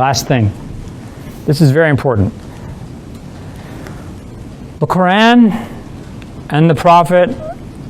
Last thing. This is very important. The Quran and the Prophet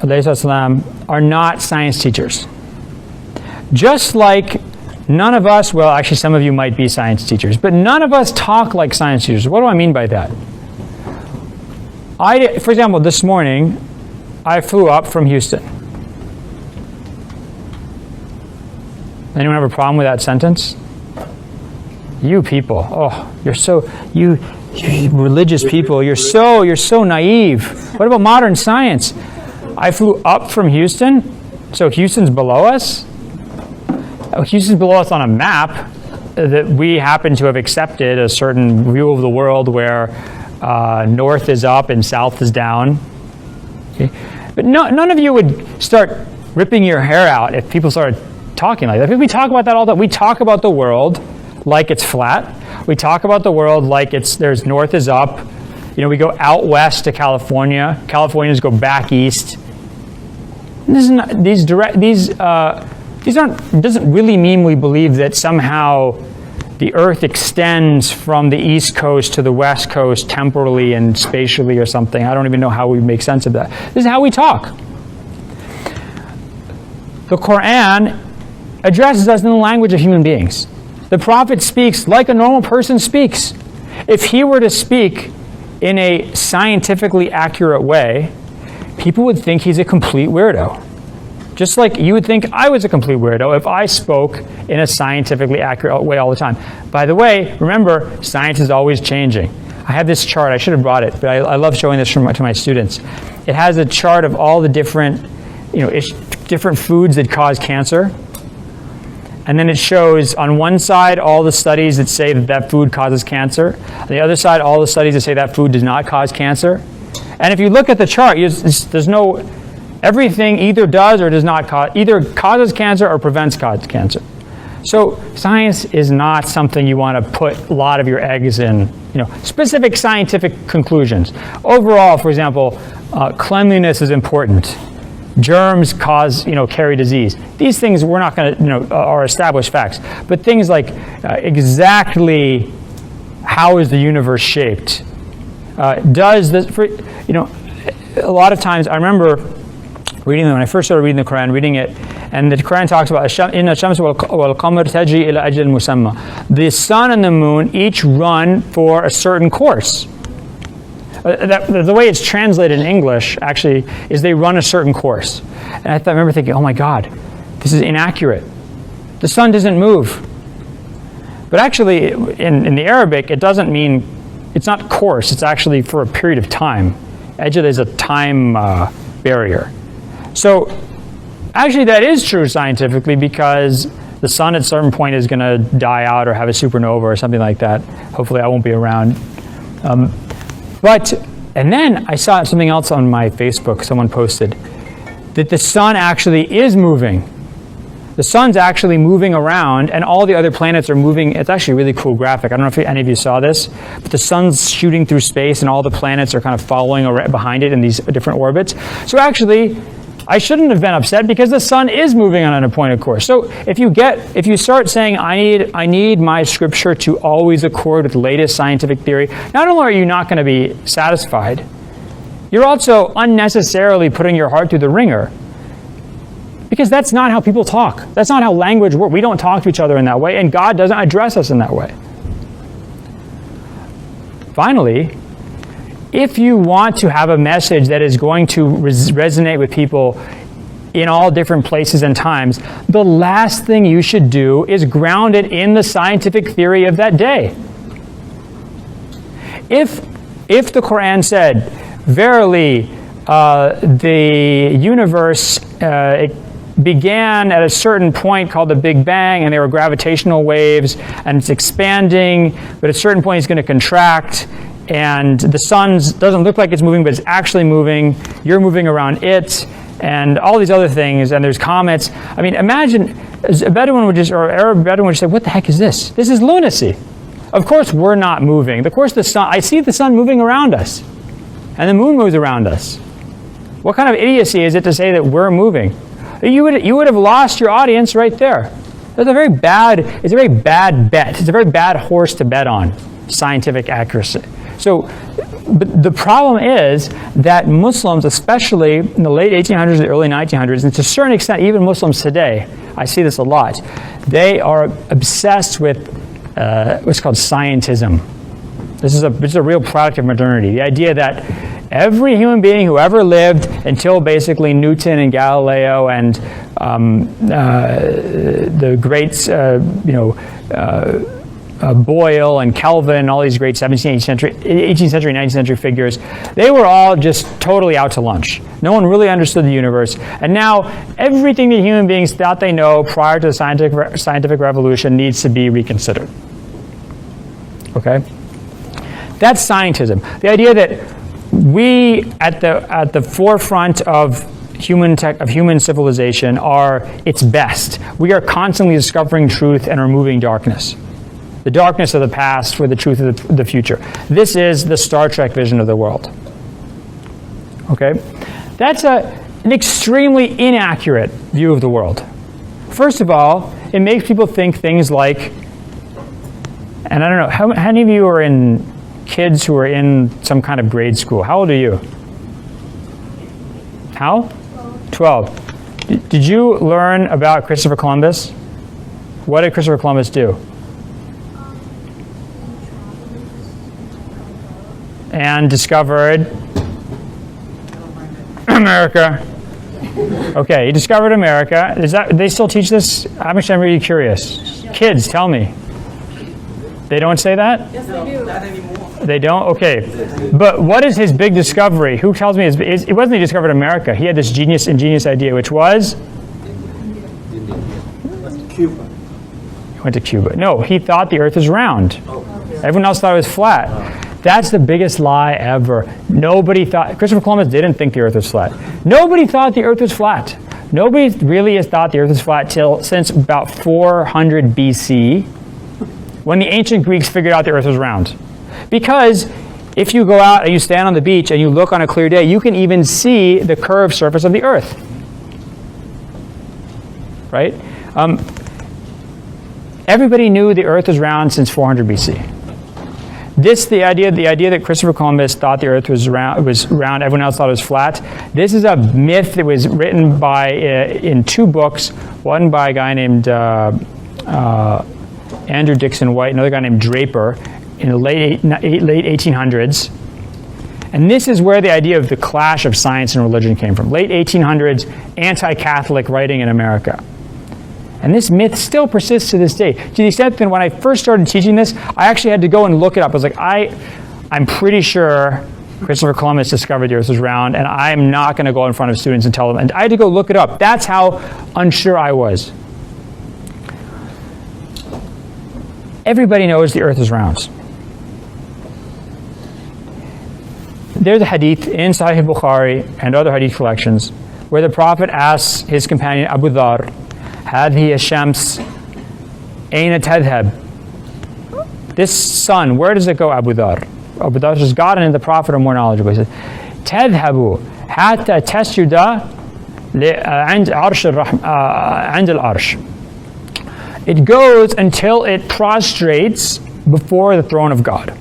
ﷺ are not science teachers. Just like none of us, well, actually some of you might be science teachers, but none of us talk like science teachers. What do I mean by that? For example, this morning, I flew up from Houston. Anyone have a problem with that sentence? You people, oh, you're so, you religious people, you're so naive. What about modern science? I flew up from Houston, so Houston's below us? Houston's below us on a map that we happen to have accepted a certain view of the world where north is up and south is down. Okay? But none of you would start ripping your hair out if people started talking like that. We talk about that all the time. We talk about the world like it's flat. We talk about the world like there's north is up. You know, we go out west to California. Californians go back east. These doesn't really mean we believe that somehow the Earth extends from the East Coast to the West Coast temporally and spatially or something. I don't even know how we make sense of that. This is how we talk. The Quran addresses us in the language of human beings. The Prophet speaks like a normal person speaks. If he were to speak in a scientifically accurate way, people would think he's a complete weirdo. Just like you would think I was a complete weirdo if I spoke in a scientifically accurate way all the time. By the way, remember, science is always changing. I have this chart. I should have brought it, but I love showing this to my students. It has a chart of all the different, different foods that cause cancer. And then it shows on one side all the studies that say that food causes cancer. On the other side, all the studies that say that food does not cause cancer. And if you look at the chart, there's no, everything either does or does not cause, either causes cancer or prevents cancer. So science is not something you want to put a lot of your eggs in, specific scientific conclusions. Overall, for example, cleanliness is important. Germs carry disease. These things we're not going to, are established facts. But things like exactly how is the universe shaped? Does this, a lot of times I remember reading them when I first started reading the Quran, reading it, and the Quran talks about the sun and the moon each run for a certain course. The way it's translated in English, actually, is they run a certain course. And I remember thinking, oh my God, this is inaccurate. The sun doesn't move. But actually, in the Arabic, it doesn't mean, it's not course, it's actually for a period of time. Ajal is a time barrier. So, actually that is true scientifically because the sun at a certain point is going to die out or have a supernova or something like that. Hopefully I won't be around. And then I saw something else on my Facebook, someone posted, that the sun actually is moving. The sun's actually moving around and all the other planets are moving. It's actually a really cool graphic. I don't know if any of you saw this, but the sun's shooting through space and all the planets are kind of following behind it in these different orbits. So actually, I shouldn't have been upset because the sun is moving on an appointed course. So if you start saying, I need my scripture to always accord with the latest scientific theory, not only are you not going to be satisfied, you're also unnecessarily putting your heart through the ringer. Because that's not how people talk. That's not how language works. We don't talk to each other in that way, and God doesn't address us in that way. Finally, if you want to have a message that is going to resonate with people in all different places and times, the last thing you should do is ground it in the scientific theory of that day. If the Quran said, verily, the universe it began at a certain point called the Big Bang, and there were gravitational waves, and it's expanding, but at a certain point it's going to contract, and the sun doesn't look like it's moving, but it's actually moving. You're moving around it, and all these other things, and there's comets. I mean, imagine a Bedouin would just, or Arab Bedouin would just say, what the heck is this? This is lunacy. Of course we're not moving. Of course the sun, I see the sun moving around us, and the moon moves around us. What kind of idiocy is it to say that we're moving? You would have lost your audience right there. It's a very bad bet. It's a very bad horse to bet on, scientific accuracy. So but the problem is that Muslims, especially in the late 1800s and early 1900s, and to a certain extent even Muslims today, I see this a lot, they are obsessed with what's called scientism. This is a real product of modernity. The idea that every human being who ever lived until basically Newton and Galileo and the greats, Boyle and Kelvin and all these great 18th century, 19th century figures, they were all just totally out to lunch. No one really understood the universe. And now everything that human beings thought they know prior to the scientific revolution needs to be reconsidered. Okay? That's scientism. The idea that we, at the forefront of human civilization, are its best. We are constantly discovering truth and removing darkness. The darkness of the past for the truth of the future. This is the Star Trek vision of the world. Okay? That's an extremely inaccurate view of the world. First of all, it makes people think things like, and I don't know, how many of you are in kids who are in some kind of grade school? How old are you? How? 12. Did you learn about Christopher Columbus? What did Christopher Columbus do? And discovered America. Okay, he discovered America. They still teach this? I'm really curious. Kids, tell me. They don't say that? Yes, they do. Not anymore. They don't? Okay. But what is his big discovery? Who tells me it wasn't he discovered America. He had this ingenious idea, which was? Cuba. He went to Cuba. No, he thought the earth was round. Everyone else thought it was flat. That's the biggest lie ever. Christopher Columbus didn't think the earth was flat. Nobody thought the earth was flat. Nobody really has thought the earth was flat since about 400 BC, when the ancient Greeks figured out the earth was round. Because if you go out and you stand on the beach and you look on a clear day, you can even see the curved surface of the earth. Right? Everybody knew the earth was round since 400 BC. The idea that Christopher Columbus thought the earth was round, everyone else thought it was flat. This is a myth that was written in two books, one by a guy named Andrew Dixon White, another guy named Draper, in the late 1800s. And this is where the idea of the clash of science and religion came from. Late 1800s, anti-Catholic writing in America. And this myth still persists to this day. To the extent that when I first started teaching this, I actually had to go and look it up. I was like, I'm pretty sure Christopher Columbus discovered the earth was round, and I'm not going to go in front of students and tell them. And I had to go look it up. That's how unsure I was. Everybody knows the earth is round. There's a hadith in Sahih Bukhari and other hadith collections where the Prophet asks his companion Abu Dhar, هذه الشمس أين تذهب? This sun, where does it go, Abu Dhar? Abu Dhar says, God and the Prophet are more knowledgeable. He says, تذهب حتى تسجد عند العرش. It goes until it prostrates before the throne of God.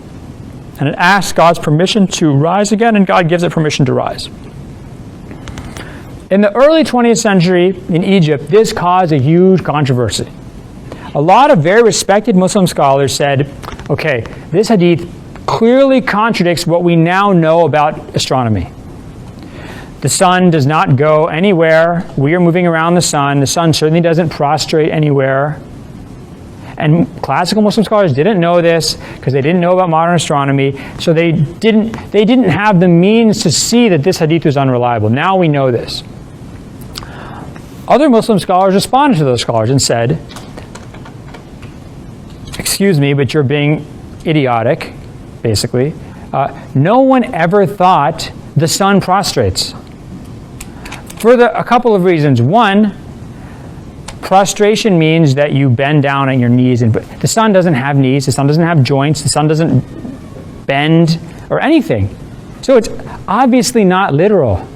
And it asks God's permission to rise again, and God gives it permission to rise. In the early 20th century in Egypt, this caused a huge controversy. A lot of very respected Muslim scholars said, okay, this hadith clearly contradicts what we now know about astronomy. The sun does not go anywhere. We are moving around the sun. The sun certainly doesn't prostrate anywhere. And classical Muslim scholars didn't know this because they didn't know about modern astronomy, so they didn't have the means to see that this hadith was unreliable. Now we know this. Other Muslim scholars responded to those scholars and said, excuse me, but you're being idiotic, basically. No one ever thought the sun prostrates. For a couple of reasons. One, prostration means that you bend down on your knees. And the sun doesn't have knees. The sun doesn't have joints. The sun doesn't bend or anything. So it's obviously not literal.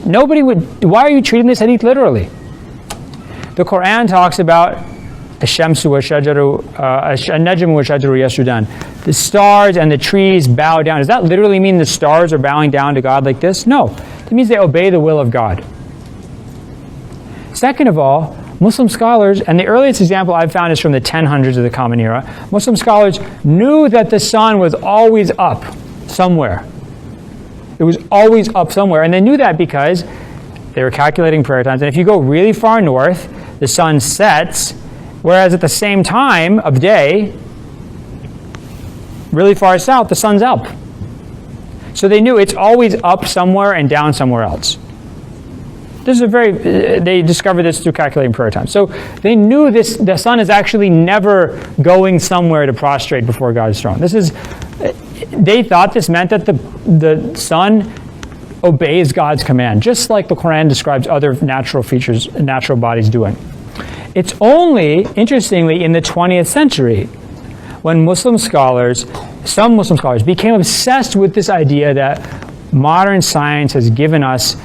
Why are you treating this hadith literally? The Quran talks about الشمس والشجر النجم والشجر يسجدان. The stars and the trees bow down. Does that literally mean the stars are bowing down to God like this? No. It means they obey the will of God. Second of all, Muslim scholars, and the earliest example I've found is from the 1000s of the Common Era, Muslim scholars knew that the sun was always up somewhere. It was always up somewhere. And they knew that because they were calculating prayer times. And if you go really far north, the sun sets, whereas at the same time of day, really far south, the sun's up. So they knew it's always up somewhere and down somewhere else. This is they discovered this through calculating prayer time. So they knew the sun is actually never going somewhere to prostrate before God's throne. They thought this meant that the sun obeys God's command, just like the Quran describes other natural features, natural bodies doing. It's only, interestingly, in the 20th century when some Muslim scholars became obsessed with this idea that modern science has given us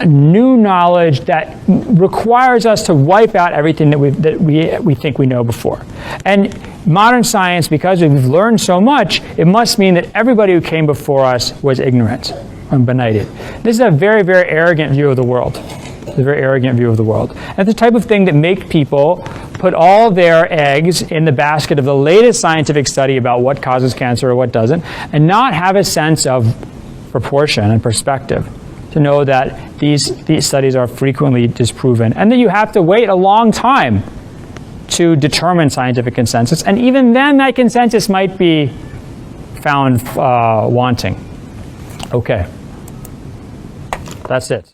new knowledge that requires us to wipe out everything that we think we know before. And modern science, because we've learned so much, it must mean that everybody who came before us was ignorant and benighted. This is a very, very arrogant view of the world. It's a very arrogant view of the world. And it's the type of thing that makes people put all their eggs in the basket of the latest scientific study about what causes cancer or what doesn't, and not have a sense of proportion and perspective to know that these studies are frequently disproven, and that you have to wait a long time to determine scientific consensus, and even then that consensus might be found wanting. Okay, that's it.